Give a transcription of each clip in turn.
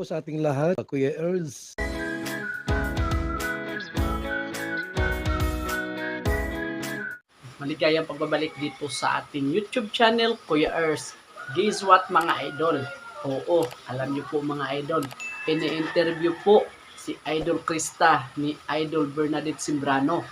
sa ating lahat, Kuya Earls. Maligayang pagbabalik dito sa ating YouTube channel, Kuya Earls. Guess what mga idol? Oo, alam niyo po mga idol, ini-interview po si Idol Krista ni Idol Bernadette Simbrano,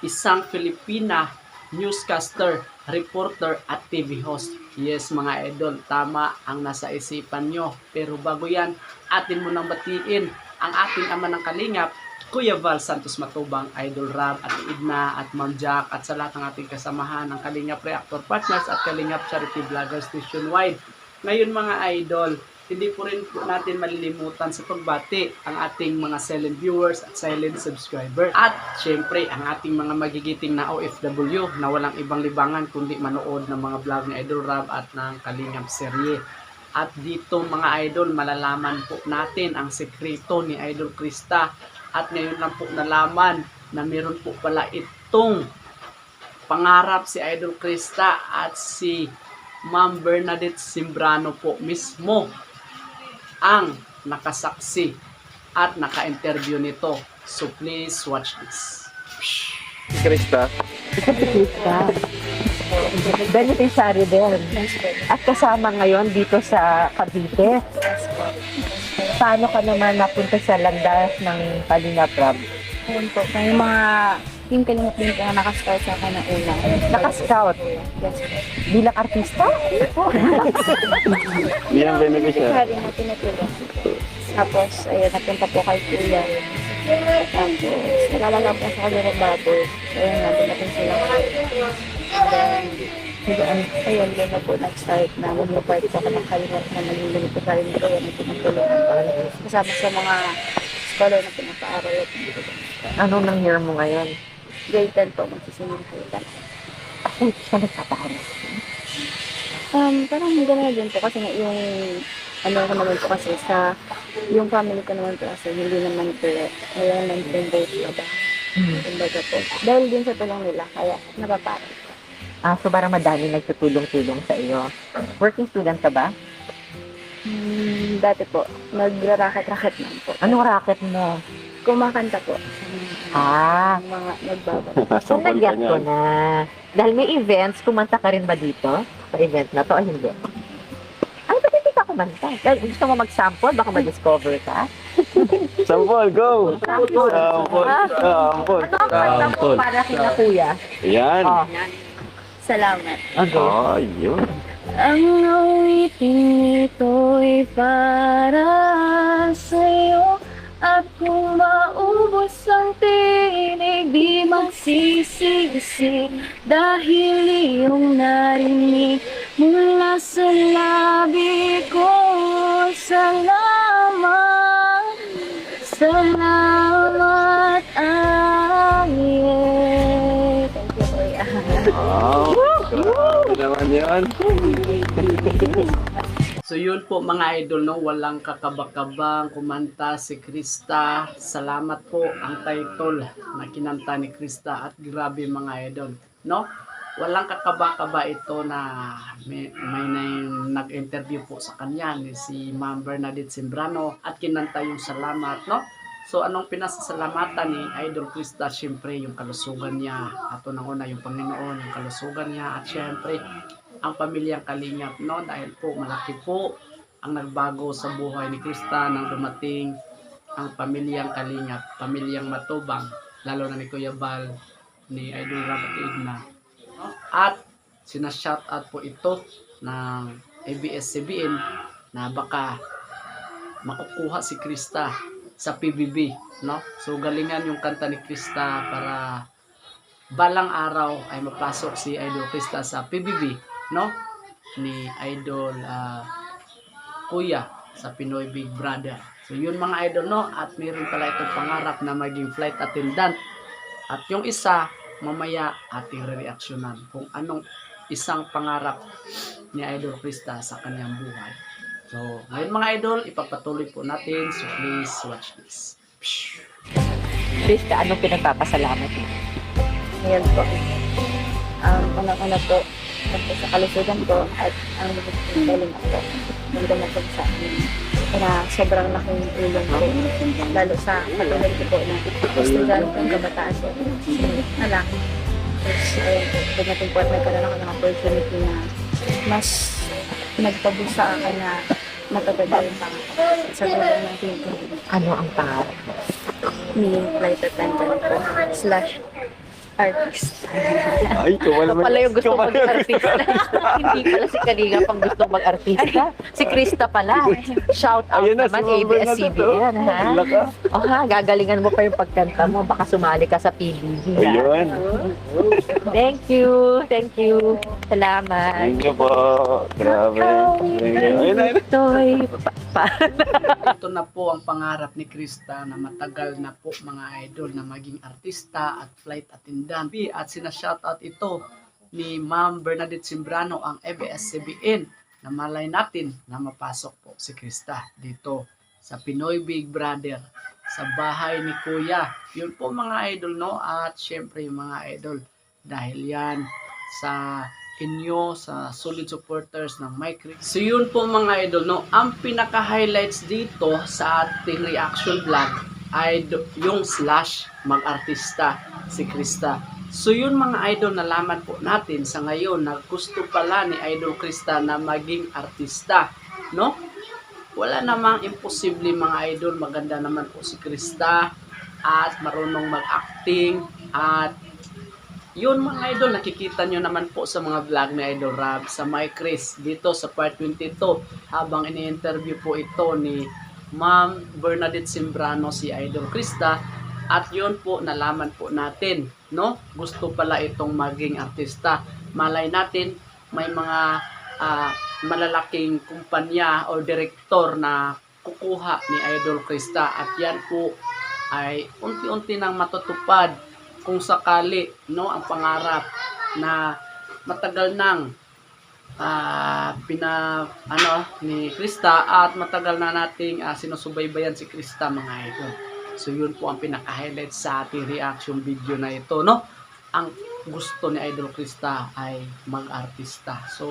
isang Filipina newscaster, reporter at TV host. Yes mga idol, tama ang nasa isipan nyo. Pero bago yan, atin munang batiin ang ating ama ng kalingap, Kuya Val Santos Matubang, Idol Rab, at Idna, at Ma'am Jack, at sa lahat ng ating kasamahan ng Kalingap Reactor Partners at Kalingap Charity Vloggers Nationwide. Ngayon mga idol, hindi po rin po natin malilimutan sa pagbati ang ating mga silent viewers at silent subscriber. At syempre, ang ating mga magigiting na OFW na walang ibang libangan kundi manood ng mga vlog ni Idol Rab at ng Kalingap Serye. At dito mga idol, malalaman po natin ang sekreto ni Idol Krista. At ngayon lang po nalaman na meron po pala itong pangarap si Idol Krista at si Ma'am Bernadette Simbrano po mismo ang nakasaksi at naka-interview nito. So please watch this. Krista. Krista. Beneficiary din. At kasama ngayon dito sa Cavite. Paano ka naman napunta sa landas ng Kalingap Rab? Ayun po, may mga team Kalingap din po na nakascout sa akin ng una. Naka-scout? Yes po. Bilang artista? Bilang beneficiary. Hari na tinutulong. Tapos, ayun, napunta po kay Kuya. Tapos, nalalala po sa kanya ng baboy. Ayun, nandun natin sila. Ayun, doon na po nag-start na mag-part po ako ng Kalingap na nalilunod ko rin ko yung tinutulungan ko. Kasama sa mga scholar na pinapaaral at Anong nang year mo ngayon? grade 10 po, magsisimula ko. Ay, siya nagpapaaral. Parang gano'n din po kasi nga yung ano ko naman po kasi sa yung family ko naman po kasi hindi naman po ngayon lang din both ba kumbaga po dahil din sa tulong nila kaya napapaaral. So parang madami nagtutulong-tulong sa iyo. Working student ka ba? Dati po nagra-racket lang po. Anong racket mo? Kumakanta po Ang mga nagbaba. So nagyak ko na. Dahil may events, kumanta ka rin ba dito? Sa event na to o hindi? Ay, ba't hindi ka kumanta? Dahil gusto mo mag-sample, baka ma-discover ka? Sampol, go! Sample. Sampol. Sampol. Ano ang kanta mo para kina kuya? Yan. Oh, Salamat. okay. Oh, yun. Ang awiting ito'y para sa'yo at kung maubos ang tinig di magsisisi dahil iyong narinig mula sa labi ko. Salamat, salamat ay. Thank you, Kuya. Wow. Grabe naman yan. So yun po mga idol, no, walang kakabakabang kumanta si Krista. Salamat po ang title na kinanta ni Krista at grabe mga idol, no? Walang kakabakaba ito na may nag-interview po sa kanya ni si Ma'am Bernadette Simbrano at kinanta yung salamat, no? So anong pinasasalamatan ni Idol Krista? Siyempre yung kalusugan niya. Ato nang una yung Panginoon, yung kalusugan niya at siyempre ang pamilyang Kalingap, no? Dahil po malaki po ang nagbago sa buhay ni Krista nang dumating ang pamilyang Kalingap, pamilyang Matubang, lalo na ni Kuya Val, ni Idol Rab at Idna. At sinashout out po ito ng ABS-CBN na baka makukuha si Krista sa PBB, no? So galingan yung kanta ni Krista para balang araw ay mapasok si Idol Krista sa PBB, no? Ni Idol Kuya sa Pinoy Big Brother. So yun mga idol, no? At meron pala itong pangarap na maging flight attendant. At yung isa, mamaya ating re-reaksyonan kung anong isang pangarap ni Idol Krista sa kanyang buhay. So, ngayon mga idol, ipapatuloy po natin. So, please watch this. Krista, anong pinagpapasalamat mo? Ayan po. Unang-una po, tungkol sa kalusugan ko at ang galing ako. Nagdaman po sa amin. Kaya sobrang laking tulong po. Lalo sa katulad ko po na estudyanteng kabataan po. Anak. Tapos, ayun po, dumating po at nagkaroon ako ng opportunity na mas nagpabusa sa akin na mataganda yung pangarap sa tulong ng team ko. Ano ang pangarap mo? Ni flight attendant po /artist. Ay, Ito pala yung gusto mag-artista. Hindi pala si Kalinga pang gusto mag-artista. Si Krista pala. Shout out Ayun na, naman, sumabay na to. ABS-CBN, ha? Wala ka. O ha, gagalingan mo pa yung pagkanta mo. Baka sumali ka sa PBB. ha? Ayun. Thank you. Thank you. Salamat. Thank you po. Grabe. Thank you. Ayun na, ayun na. Toy. Ito na po ang pangarap ni Krista na matagal na po mga idol na maging artista at flight attendant. At sinashoutout ito ni Ma'am Bernadette Simbrano ang ABS-CBN na malay natin na mapasok po si Krista dito sa Pinoy Big Brother sa bahay ni Kuya. Yun po mga idol, no? At syempre yung mga idol dahil yan sa inyo, sa solid supporters ng Mike. So yun po mga idol, no? Ang pinaka-highlights dito sa ating reaction vlog ay yung / mag-artista si Krista. So yun mga idol, nalaman po natin sa ngayon na gusto pala ni Idol Krista na maging artista, no? Wala namang imposible mga idol, maganda naman po si Krista at marunong mag-acting at yun mga idol, nakikita nyo naman po sa mga vlog ni Idol Rab sa My Chris dito sa part 22 habang ini-interview po ito ni Ma'am Bernadette Simbrano si Idol Krista at yun po nalaman po natin, no? Gusto pala itong maging artista. Malay natin may mga malalaking kumpanya o direktor na kukuha ni Idol Krista at yan po ay unti-unti nang matutupad kung sakali, no, ang pangarap na matagal nang ni Krista at matagal na nating sinusubaybayan si Krista mga idol. So yun po ang pinaka-highlight sa ating reaction video na ito, no? Ang gusto ni Idol Krista ay mag-artista. So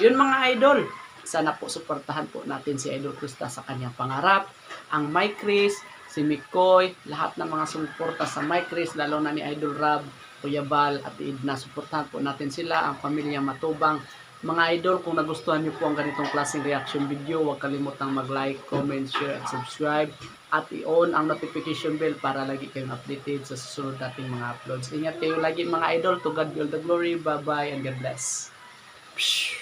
yun mga idol, sana po suportahan po natin si Idol Krista sa kanyang pangarap. Ang My Chris, si Mikoy, lahat ng mga sumuporta sa My Chris, lalo na ni Idol Rab, Kuya Bal at Idna, suportahan po natin sila, ang pamilya Matubang. Mga idol, kung nagustuhan niyo po ang ganitong klaseng reaction video, huwag kalimutang mag-like, comment, share, at subscribe. At i-on ang notification bell para lagi kayong updated sa susunod nating mga uploads. Ingat kayo lagi mga idol. To God be all the glory. Bye-bye and God bless. Psh!